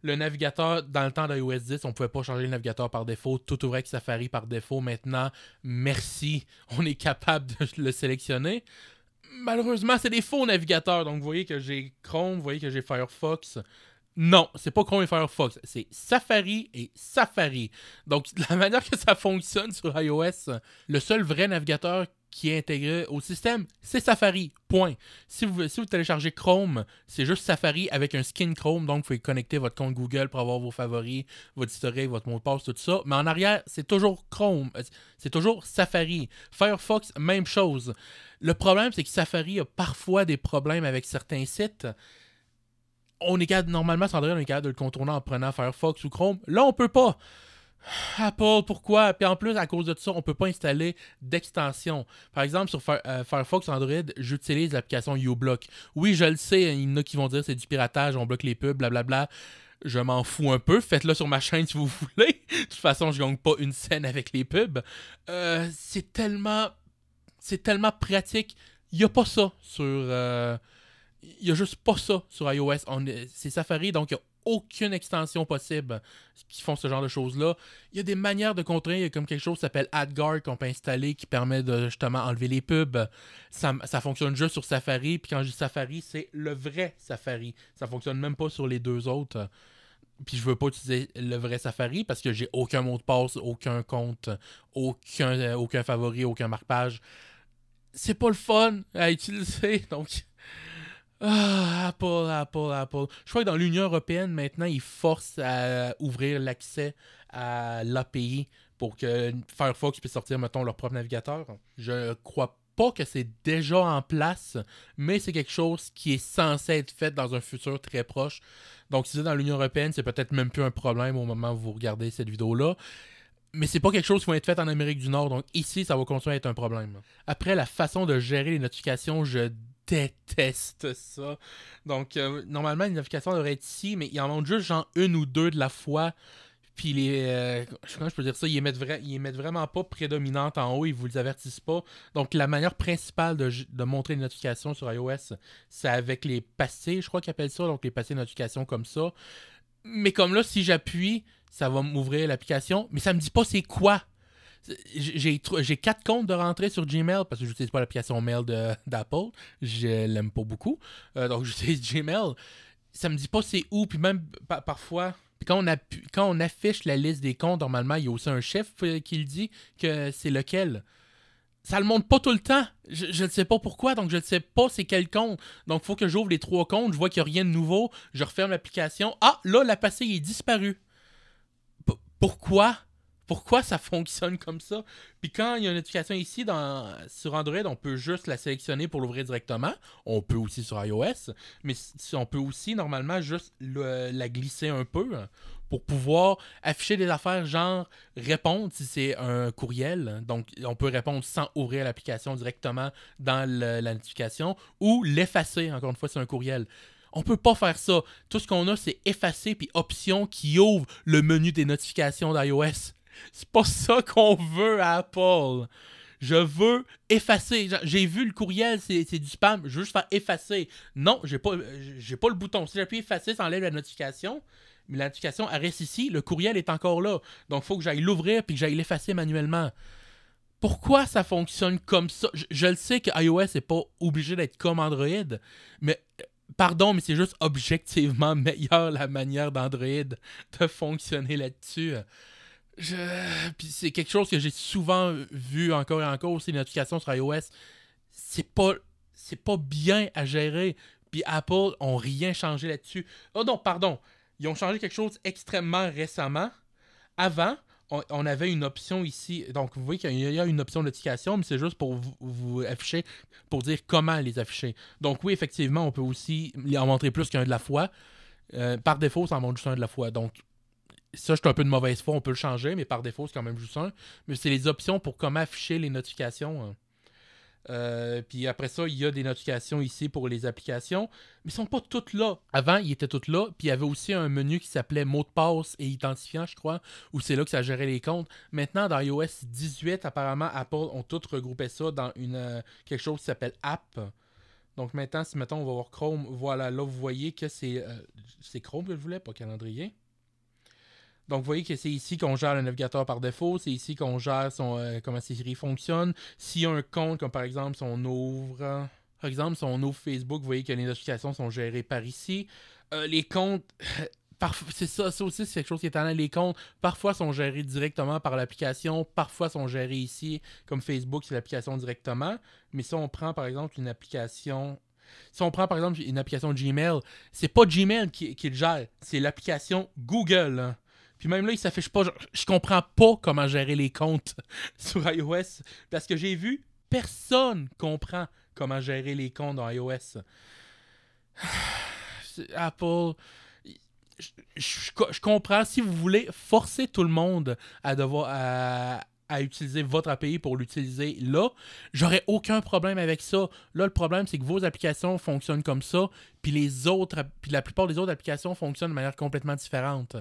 Le navigateur, dans le temps d'iOS 10, on pouvait pas changer le navigateur par défaut. Tout ouvrait avec Safari par défaut. Maintenant, merci, on est capable de le sélectionner. Malheureusement, c'est des faux navigateurs. Donc, vous voyez que j'ai Chrome, vous voyez que j'ai Firefox. Non, c'est pas Chrome et Firefox, c'est Safari et Safari. Donc, la manière que ça fonctionne sur iOS, le seul vrai navigateur qui est intégré au système, c'est Safari. Point. Si vous téléchargez Chrome, c'est juste Safari avec un skin Chrome. Donc, vous pouvez connecter votre compte Google pour avoir vos favoris, votre historique, votre mot de passe, tout ça. Mais en arrière, c'est toujours Chrome. C'est toujours Safari. Firefox, même chose. Le problème, c'est que Safari a parfois des problèmes avec certains sites. Normalement, sur Android, on est capable de le contourner en prenant Firefox ou Chrome. Là, on peut pas. Apple, pourquoi? Puis en plus, à cause de ça, on peut pas installer d'extension. Par exemple, sur Firefox Android, j'utilise l'application uBlock. Oui, je le sais, il y en a qui vont dire que c'est du piratage, on bloque les pubs, blablabla. Je m'en fous un peu. Faites-le sur ma chaîne si vous voulez. De toute façon, je gagne pas une scène avec les pubs. C'est tellement pratique. Il n'y a pas ça sur... il n'y a juste pas ça sur iOS. C'est Safari, donc il n'y a aucune extension possible qui font ce genre de choses-là. Il y a des manières de contrer. Il y a comme quelque chose qui s'appelle AdGuard qu'on peut installer qui permet de justement enlever les pubs. Ça fonctionne juste sur Safari. Puis quand je dis Safari, c'est le vrai Safari. Ça fonctionne même pas sur les deux autres. Puis je veux pas utiliser le vrai Safari parce que j'ai aucun mot de passe, aucun compte, aucun favori, aucun marque-page. C'est pas le fun à utiliser. Donc... Apple. Je crois que dans l'Union européenne, maintenant, ils forcent à ouvrir l'accès à l'API pour que Firefox puisse sortir, mettons, leur propre navigateur. Je crois pas que c'est déjà en place, mais c'est quelque chose qui est censé être fait dans un futur très proche. Donc, si c'est dans l'Union européenne, c'est peut-être même plus un problème au moment où vous regardez cette vidéo-là. Mais c'est pas quelque chose qui va être fait en Amérique du Nord, donc ici, ça va continuer à être un problème. Après, la façon de gérer les notifications, je déteste ça. Donc, normalement, les notifications devraient être ici, mais ils en montrent juste genre une ou deux de la fois. Puis comment je peux dire ça, ils les mettent vraiment pas prédominantes en haut, ils vous les avertissent pas. Donc, la manière principale de montrer les notifications sur iOS, c'est avec les pastilles, je crois qu'ils appellent ça, donc les pastilles de notifications comme ça. Mais comme là, si j'appuie, ça va m'ouvrir l'application, mais ça me dit pas c'est quoi. J'ai 4 comptes de rentrée sur Gmail parce que je n'utilise pas l'application mail d'Apple. Je l'aime pas beaucoup. Donc j'utilise Gmail. Ça me dit pas c'est où. Puis même parfois, quand on affiche la liste des comptes, normalement, il y a aussi un chef qui le dit que c'est lequel. Ça le montre pas tout le temps. Je ne sais pas pourquoi, donc je ne sais pas c'est quel compte. Donc il faut que j'ouvre les 3 comptes, je vois qu'il n'y a rien de nouveau, je referme l'application. Ah, là, la pastille est disparue. Pourquoi? Pourquoi ça fonctionne comme ça? Puis quand il y a une notification ici sur Android, on peut juste la sélectionner pour l'ouvrir directement. On peut aussi sur iOS, mais on peut aussi normalement juste la glisser un peu pour pouvoir afficher des affaires genre répondre si c'est un courriel. Donc on peut répondre sans ouvrir l'application directement dans la notification ou l'effacer, encore une fois, c'est un courriel. On peut pas faire ça. Tout ce qu'on a, c'est effacer puis option qui ouvre le menu des notifications d'iOS. C'est pas ça qu'on veut à Apple. Je veux effacer. J'ai vu le courriel, c'est du spam. Je veux juste faire effacer. Non, j'ai pas le bouton. Si j'appuie effacer, ça enlève la notification. Mais la notification, elle reste ici. Le courriel est encore là. Donc, il faut que j'aille l'ouvrir puis que j'aille l'effacer manuellement. Pourquoi ça fonctionne comme ça? Je le sais que iOS n'est pas obligé d'être comme Android, mais pardon, mais c'est juste objectivement meilleur la manière d'Android de fonctionner là-dessus. Puis c'est quelque chose que j'ai souvent vu encore et encore aussi, les notifications sur iOS. C'est pas bien à gérer. Puis Apple ont rien changé là-dessus. Oh non, pardon. Ils ont changé quelque chose extrêmement récemment. Avant, on avait une option ici. Donc, vous voyez qu'il y a une option de notification, mais c'est juste pour vous afficher, pour dire comment les afficher. Donc, oui, effectivement, on peut aussi en montrer plus qu'un de la fois. Par défaut, ça en montre juste un de la fois. Donc, ça, je suis un peu de mauvaise foi, on peut le changer, mais par défaut, c'est quand même juste un. Mais c'est les options pour comment afficher les notifications. Puis après ça, il y a des notifications ici pour les applications, mais ils sont pas toutes là. Avant, ils étaient toutes là, puis il y avait aussi un menu qui s'appelait mot de passe et identifiant, je crois, où c'est là que ça gérait les comptes. Maintenant, dans iOS 18, apparemment, Apple ont tout regroupé ça dans quelque chose qui s'appelle App. Donc maintenant, si mettons, on va voir Chrome, voilà, là, vous voyez que c'est Chrome que je voulais, pas calendrier. Donc, vous voyez que c'est ici qu'on gère le navigateur par défaut. C'est ici qu'on gère comment Siri fonctionne. S'il y a un compte, comme par exemple, si on ouvre... Par exemple, si on ouvre Facebook, vous voyez que les notifications sont gérées par ici. Les comptes... c'est ça aussi, c'est quelque chose qui est étonnant. Les comptes, parfois, sont gérés directement par l'application. Parfois, sont gérés ici, comme Facebook, c'est l'application directement. Mais si on prend, par exemple, une application... Si on prend, par exemple, une application Gmail, c'est pas Gmail qui le gère. C'est l'application Google, hein. Puis même là, il s'affiche pas. Je comprends pas comment gérer les comptes sur iOS. Parce que j'ai vu, personne comprend comment gérer les comptes dans iOS. Apple. Je comprends. Si vous voulez forcer tout le monde à utiliser votre API pour l'utiliser là, j'aurais aucun problème avec ça. Là, le problème, c'est que vos applications fonctionnent comme ça, puis la plupart des autres applications fonctionnent de manière complètement différente.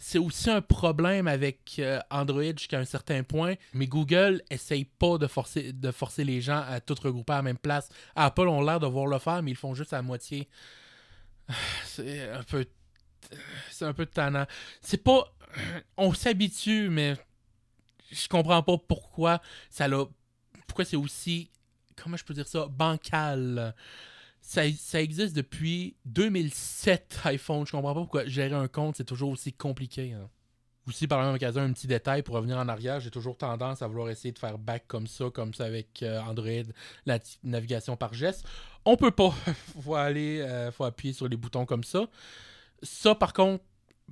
C'est aussi un problème avec Android jusqu'à un certain point, mais Google essaye pas de forcer les gens à tout regrouper à la même place. Apple ont l'air de vouloir le faire, mais ils le font juste à moitié. C'est un peu tannant. C'est pas... On s'habitue, mais je comprends pas pourquoi pourquoi c'est aussi... Comment je peux dire ça? Bancal. Ça existe depuis 2007, iPhone. Je comprends pas pourquoi gérer un compte, c'est toujours aussi compliqué. Hein. Aussi, par la même occasion, un petit détail pour revenir en arrière, j'ai toujours tendance à vouloir essayer de faire back comme ça avec Android, la navigation par geste. On peut pas. Faut appuyer sur les boutons comme ça. Ça, par contre,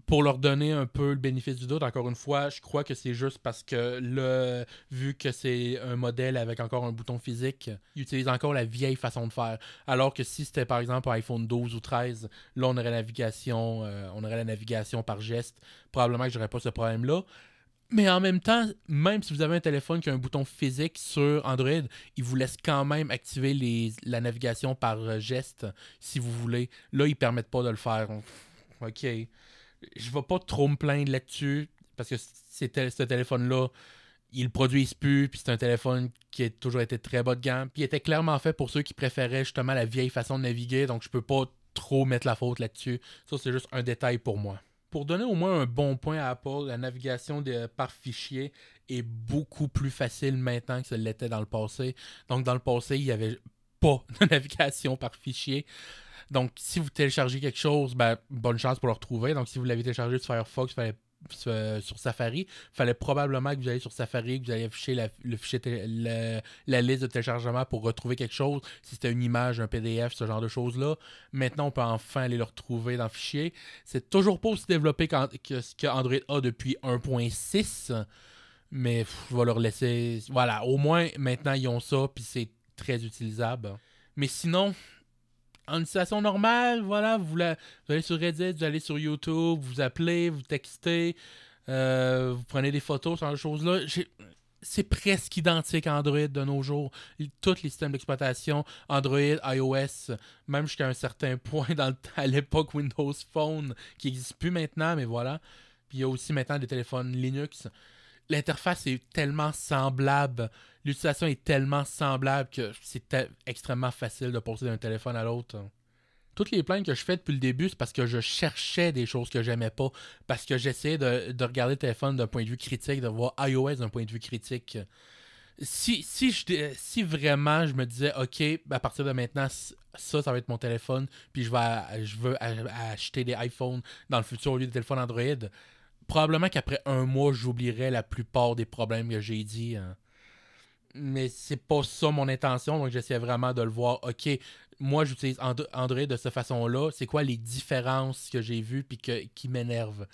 pour leur donner un peu le bénéfice du doute, encore une fois, je crois que c'est juste parce que vu que c'est un modèle avec encore un bouton physique, ils utilisent encore la vieille façon de faire. Alors que si c'était par exemple un iPhone 12 ou 13, là on aurait la navigation par geste. Probablement que j'aurais pas ce problème-là. Mais en même temps, même si vous avez un téléphone qui a un bouton physique sur Android, il vous laisse quand même activer la navigation par geste si vous voulez. Là, ils permettent pas de le faire. Ok. Je vais pas trop me plaindre là-dessus parce que ce téléphone-là, ils le produisent plus, puis c'est un téléphone qui a toujours été très bas de gamme, puis il était clairement fait pour ceux qui préféraient justement la vieille façon de naviguer, donc je peux pas trop mettre la faute là-dessus. Ça, c'est juste un détail pour moi. Pour donner au moins un bon point à Apple, la navigation par fichier est beaucoup plus facile maintenant que ce l'était dans le passé. Donc dans le passé, il n'y avait pas de navigation par fichier. Donc, si vous téléchargez quelque chose, bonne chance pour le retrouver. Donc, si vous l'avez téléchargé sur Firefox, sur Safari, il fallait probablement que vous alliez sur Safari, que vous alliez afficher la liste de téléchargement pour retrouver quelque chose. Si c'était une image, un PDF, ce genre de choses-là. Maintenant, on peut enfin aller le retrouver dans le fichier. C'est toujours pas aussi développé que ce que Android a depuis 1.6. Mais je vais leur laisser... Voilà, au moins, maintenant, ils ont ça, puis c'est très utilisable. Mais sinon... En situation normale, voilà, vous allez sur Reddit, vous allez sur YouTube, vous appelez, vous textez, vous prenez des photos, ce genre de choses-là. C'est presque identique à Android de nos jours. Tous les systèmes d'exploitation, Android, iOS, même jusqu'à un certain point à l'époque Windows Phone, qui n'existe plus maintenant, mais voilà. Puis il y a aussi maintenant des téléphones Linux. L'interface est tellement semblable, l'utilisation est tellement semblable que c'est extrêmement facile de passer d'un téléphone à l'autre. Toutes les plaintes que je fais depuis le début, c'est parce que je cherchais des choses que j'aimais pas. Parce que j'essayais de regarder le téléphone d'un point de vue critique, de voir iOS d'un point de vue critique. Si vraiment je me disais, OK, à partir de maintenant, ça va être mon téléphone, puis je veux acheter des iPhones dans le futur au lieu de téléphones Android, probablement qu'après un mois, j'oublierais la plupart des problèmes que j'ai dit. Hein. Mais c'est pas ça mon intention, donc j'essaie vraiment de le voir. OK, moi j'utilise Android de cette façon-là. C'est quoi les différences que j'ai vues puis qui m'énervent?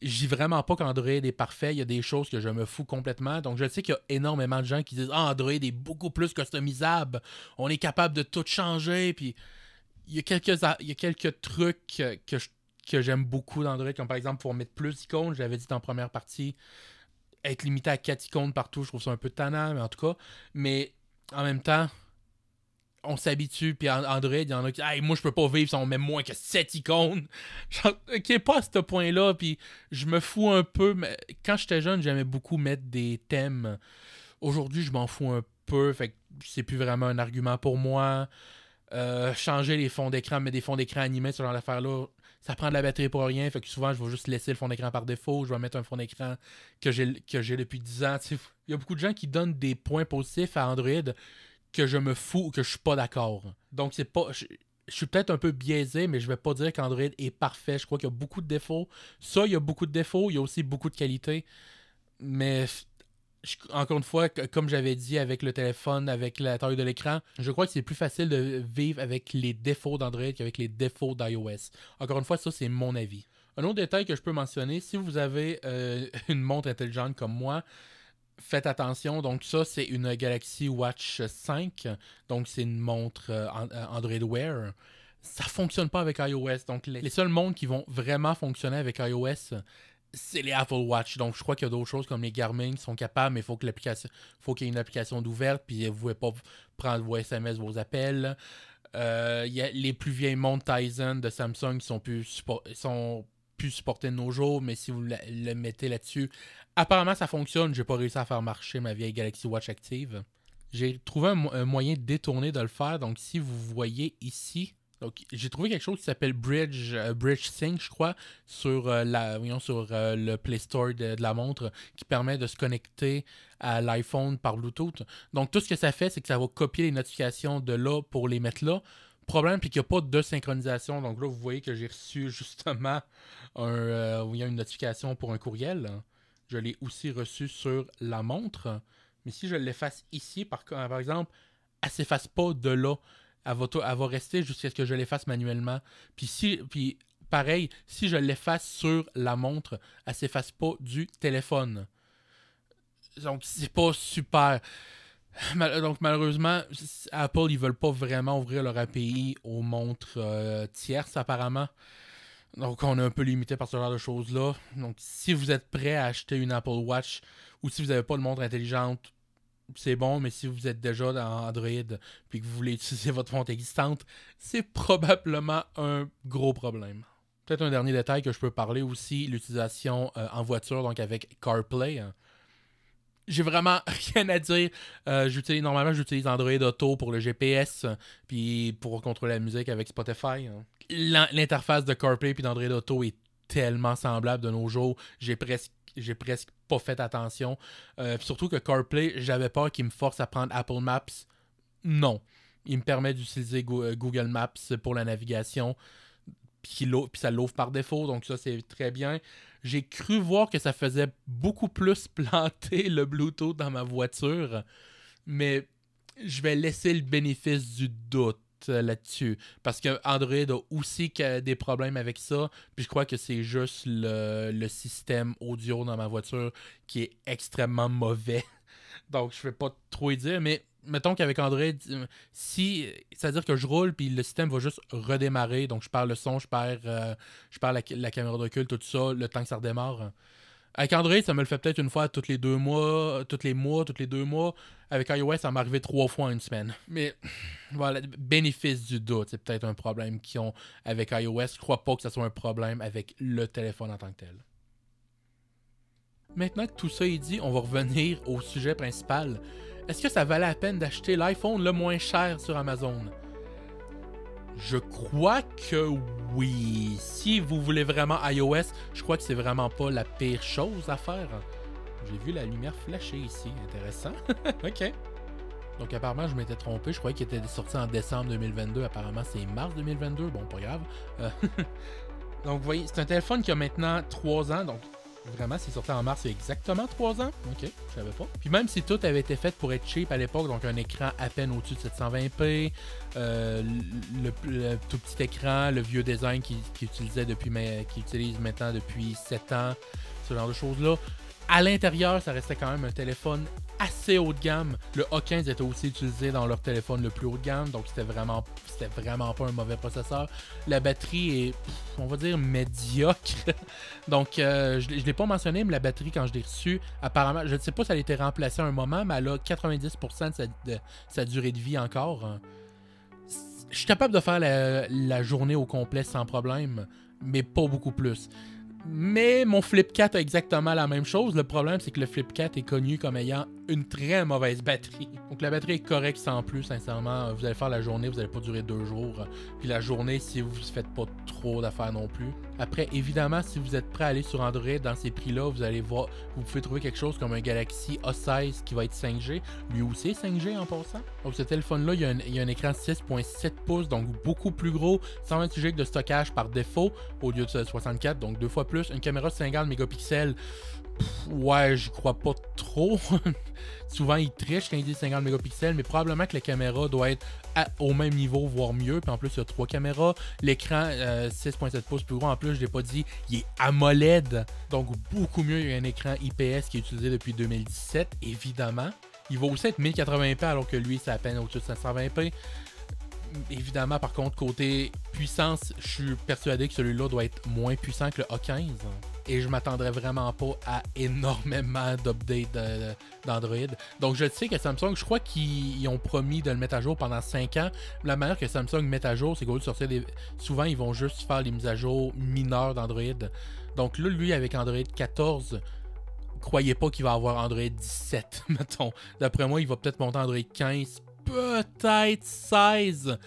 Je dis vraiment pas qu'Android est parfait. Il y a des choses que je me fous complètement. Donc je sais qu'il y a énormément de gens qui disent Android est beaucoup plus customisable. On est capable de tout changer. Puis il y a quelques trucs que j'aime beaucoup d'Android, comme par exemple pour mettre plus d'icônes, j'avais dit en première partie, être limité à 4 icônes partout, je trouve ça un peu tannant, mais en tout cas, mais en même temps, on s'habitue, puis Android, il y en a qui disent hey, moi je peux pas vivre si on met moins que 7 icônes. Genre, ok, pas à ce point-là, puis je me fous un peu. Mais quand j'étais jeune, j'aimais beaucoup mettre des thèmes. Aujourd'hui, je m'en fous un peu, fait que c'est plus vraiment un argument pour moi. Changer les fonds d'écran, mettre des fonds d'écran animés, ce genre d'affaires-là, ça prend de la batterie pour rien, fait que souvent, je vais juste laisser le fond d'écran par défaut, je vais mettre un fond d'écran que j'ai depuis 10 ans. Il y a beaucoup de gens qui donnent des points positifs à Android que je me fous ou que je suis pas d'accord. Donc, c'est pas... Je suis peut-être un peu biaisé, mais je vais pas dire qu'Android est parfait. Je crois qu'il y a beaucoup de défauts. Ça, il y a beaucoup de défauts. Il y a aussi beaucoup de qualités. Mais encore une fois, comme j'avais dit avec le téléphone, avec la taille de l'écran, je crois que c'est plus facile de vivre avec les défauts d'Android qu'avec les défauts d'iOS. Encore une fois, ça, c'est mon avis. Un autre détail que je peux mentionner, si vous avez une montre intelligente comme moi, faites attention. Donc ça, c'est une Galaxy Watch 5. Donc c'est une montre Android Wear. Ça fonctionne pas avec iOS. Donc les seules montres qui vont vraiment fonctionner avec iOS, c'est les Apple Watch. Donc je crois qu'il y a d'autres choses comme les Garmin qui sont capables, mais il faut qu'il y ait une application d'ouverte, puis vous ne pouvez pas prendre vos SMS, vos appels. Il y a les plus vieilles montres Tizen de Samsung qui sont plus supportées de nos jours, mais si vous le mettez là-dessus, apparemment ça fonctionne. J'ai pas réussi à faire marcher ma vieille Galaxy Watch active. J'ai trouvé un moyen détourné de le faire. Donc si vous voyez ici, donc j'ai trouvé quelque chose qui s'appelle Bridge Sync, je crois, sur le Play Store de la montre, qui permet de se connecter à l'iPhone par Bluetooth. Donc tout ce que ça fait, c'est que ça va copier les notifications de là pour les mettre là. Problème, puis qu'il n'y a pas de synchronisation. Donc là, vous voyez que j'ai reçu justement une notification pour un courriel. Je l'ai aussi reçu sur la montre. Mais si je l'efface ici, par exemple, elle ne s'efface pas de là. Elle va rester jusqu'à ce que je l'efface manuellement. Puis pareil, si je l'efface sur la montre, elle ne s'efface pas du téléphone. Donc, c'est pas super. Donc malheureusement, Apple, ils veulent pas vraiment ouvrir leur API aux montres tierces apparemment. Donc on est un peu limité par ce genre de choses-là. Donc si vous êtes prêt à acheter une Apple Watch ou si vous n'avez pas de montre intelligente, c'est bon, mais si vous êtes déjà dans Android puis que vous voulez utiliser votre montre existante, c'est probablement un gros problème. Peut-être un dernier détail que je peux parler aussi, l'utilisation en voiture, donc avec CarPlay. J'ai vraiment rien à dire. Normalement, j'utilise Android Auto pour le GPS, puis pour contrôler la musique avec Spotify. L'interface de CarPlay puis d'Android Auto est tellement semblable de nos jours. J'ai presque pas fait attention. Surtout que CarPlay, j'avais peur qu'il me force à prendre Apple Maps. Non. Il me permet d'utiliser Google Maps pour la navigation. Puis ça l'ouvre par défaut, donc ça c'est très bien. J'ai cru voir que ça faisait beaucoup plus planter le Bluetooth dans ma voiture, mais je vais laisser le bénéfice du doute là-dessus, parce que Android a aussi des problèmes avec ça, puis je crois que c'est juste le système audio dans ma voiture qui est extrêmement mauvais. Donc je vais pas trop y dire, mais mettons qu'avec Android, c'est-à-dire que je roule puis le système va juste redémarrer, donc je perds le son, je perds la caméra de recul, tout ça, le temps que ça redémarre. Avec Android, ça me le fait peut-être une fois tous les 2 mois, tous les 2 mois. Avec iOS, ça m'est arrivé 3 fois en une semaine. Mais voilà, bénéfice du doute, c'est peut-être un problème qu'ils ont avec iOS. Je crois pas que ce soit un problème avec le téléphone en tant que tel. Maintenant que tout ça est dit, on va revenir au sujet principal. Est-ce que ça valait la peine d'acheter l'iPhone le moins cher sur Amazon? Je crois que oui. Si vous voulez vraiment iOS, je crois que c'est vraiment pas la pire chose à faire. J'ai vu la lumière flasher ici. Intéressant. OK. Donc apparemment, je m'étais trompé. Je croyais qu'il était sorti en décembre 2022. Apparemment, c'est mars 2022. Bon, pas grave. Donc, vous voyez, c'est un téléphone qui a maintenant 3 ans. Donc, vraiment, c'est sorti en mars, il y a exactement 3 ans. Ok, je savais pas. Puis même si tout avait été fait pour être cheap à l'époque, donc un écran à peine au-dessus de 720p, le tout petit écran, le vieux design qu'il utilise maintenant depuis 7 ans, ce genre de choses-là, À l'intérieur, ça restait quand même un téléphone assez haut de gamme. Le A15 était aussi utilisé dans leur téléphone le plus haut de gamme, donc c'était vraiment pas un mauvais processeur. La batterie est, on va dire, médiocre. Donc, je ne l'ai pas mentionné, mais la batterie, quand je l'ai reçue, apparemment, je ne sais pas si elle a été remplacée à un moment, mais elle a 90% de sa durée de vie encore. Je suis capable de faire la journée au complet sans problème, mais pas beaucoup plus. Mais mon Flip 4 a exactement la même chose. Le problème, c'est que le Flip 4 est connu comme ayant une très mauvaise batterie. Donc la batterie est correcte sans plus, sincèrement. Vous allez faire la journée, vous n'allez pas durer 2 jours. Puis la journée, si vous ne faites pas trop d'affaires non plus. Après, évidemment, si vous êtes prêt à aller sur Android dans ces prix-là, vous allez voir, vous pouvez trouver quelque chose comme un Galaxy A16 qui va être 5G. Lui aussi est 5G en passant. Donc ce téléphone-là, il y a un écran 6.7 pouces, donc beaucoup plus gros, 128 Go de stockage par défaut au lieu de 64, donc 2 fois plus. Une caméra de 50 mégapixels. Ouais, j'y crois pas trop. Souvent, ils trichent quand ils disent 50 mégapixels, mais probablement que la caméra doit être au même niveau, voire mieux. Puis en plus, il y a 3 caméras. L'écran 6.7 pouces plus gros. En plus, je ne l'ai pas dit, il est AMOLED. Donc, beaucoup mieux. Il y a un écran IPS qui est utilisé depuis 2017, évidemment. Il va aussi être 1080p alors que lui, c'est à peine au-dessus de 720p. Évidemment, par contre, côté puissance, je suis persuadé que celui-là doit être moins puissant que le A15. Et je m'attendrais vraiment pas à énormément d'updates d'Android. Donc je sais que Samsung, je crois qu'ils ont promis de le mettre à jour pendant 5 ans. La manière que Samsung met à jour, c'est qu'au lieu de sortir souvent, ils vont juste faire les mises à jour mineures d'Android. Donc là, lui, avec Android 14, croyez pas qu'il va avoir Android 17, mettons. D'après moi, il va peut-être monter Android 15, peut-être 16.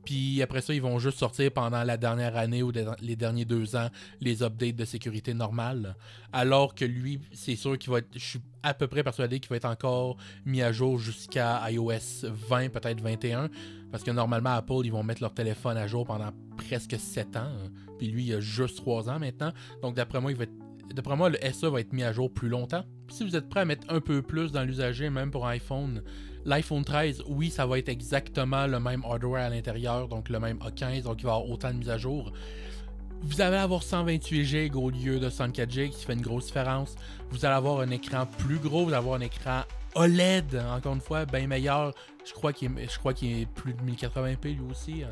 Puis après ça, ils vont juste sortir pendant la dernière année ou les derniers 2 ans les updates de sécurité normales. Alors que lui, c'est sûr qu'il va être, je suis à peu près persuadé qu'il va être encore mis à jour jusqu'à iOS 20, peut-être 21. Parce que normalement, Apple, ils vont mettre leur téléphone à jour pendant presque 7 ans. Puis lui, il a juste 3 ans maintenant. Donc d'après moi, le SE va être mis à jour plus longtemps. Puis si vous êtes prêt à mettre un peu plus dans l'usager, même pour iPhone, l'iPhone 13, oui, ça va être exactement le même hardware à l'intérieur, donc le même A15, donc il va y avoir autant de mises à jour. Vous allez avoir 128 Go au lieu de 64 Go, qui fait une grosse différence. Vous allez avoir un écran plus gros, vous allez avoir un écran OLED, encore une fois, bien meilleur. Je crois qu'il est plus de 1080p lui aussi.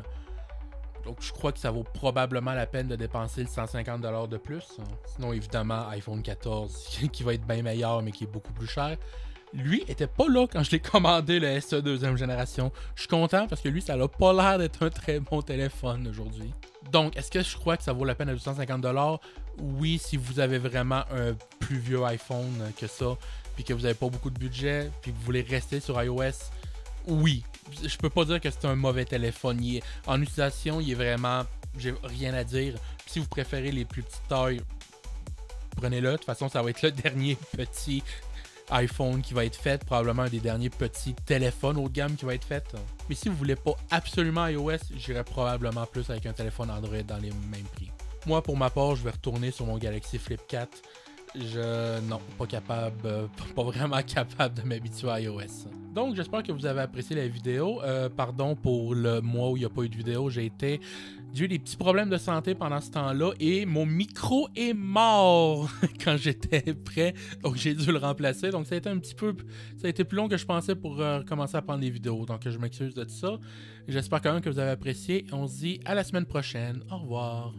Donc je crois que ça vaut probablement la peine de dépenser le 150$ de plus. Sinon, évidemment, iPhone 14, qui va être bien meilleur, mais qui est beaucoup plus cher. Lui était pas là quand je l'ai commandé, le SE deuxième génération. Je suis content parce que lui, ça n'a pas l'air d'être un très bon téléphone aujourd'hui. Donc, est-ce que je crois que ça vaut la peine à 250$? Oui, si vous avez vraiment un plus vieux iPhone que ça, puis que vous n'avez pas beaucoup de budget, puis que vous voulez rester sur iOS, oui. Je peux pas dire que c'est un mauvais téléphone. En utilisation, il est vraiment... J'ai rien à dire. Si vous préférez les plus petites tailles, prenez-le. De toute façon, ça va être le dernier petit iPhone qui va être fait, probablement un des derniers petits téléphones haut de gamme qui va être fait. Mais si vous voulez pas absolument iOS, j'irais probablement plus avec un téléphone Android dans les mêmes prix. Moi, pour ma part, je vais retourner sur mon Galaxy Flip 4. Non, pas capable, pas vraiment capable de m'habituer à iOS. Donc, j'espère que vous avez apprécié la vidéo. Pardon pour le mois où il n'y a pas eu de vidéo. J'ai eu des petits problèmes de santé pendant ce temps-là et mon micro est mort quand j'étais prêt. Donc, j'ai dû le remplacer. Donc, ça a été plus long que je pensais pour commencer à prendre des vidéos. Donc, je m'excuse de tout ça. J'espère quand même que vous avez apprécié. On se dit à la semaine prochaine. Au revoir.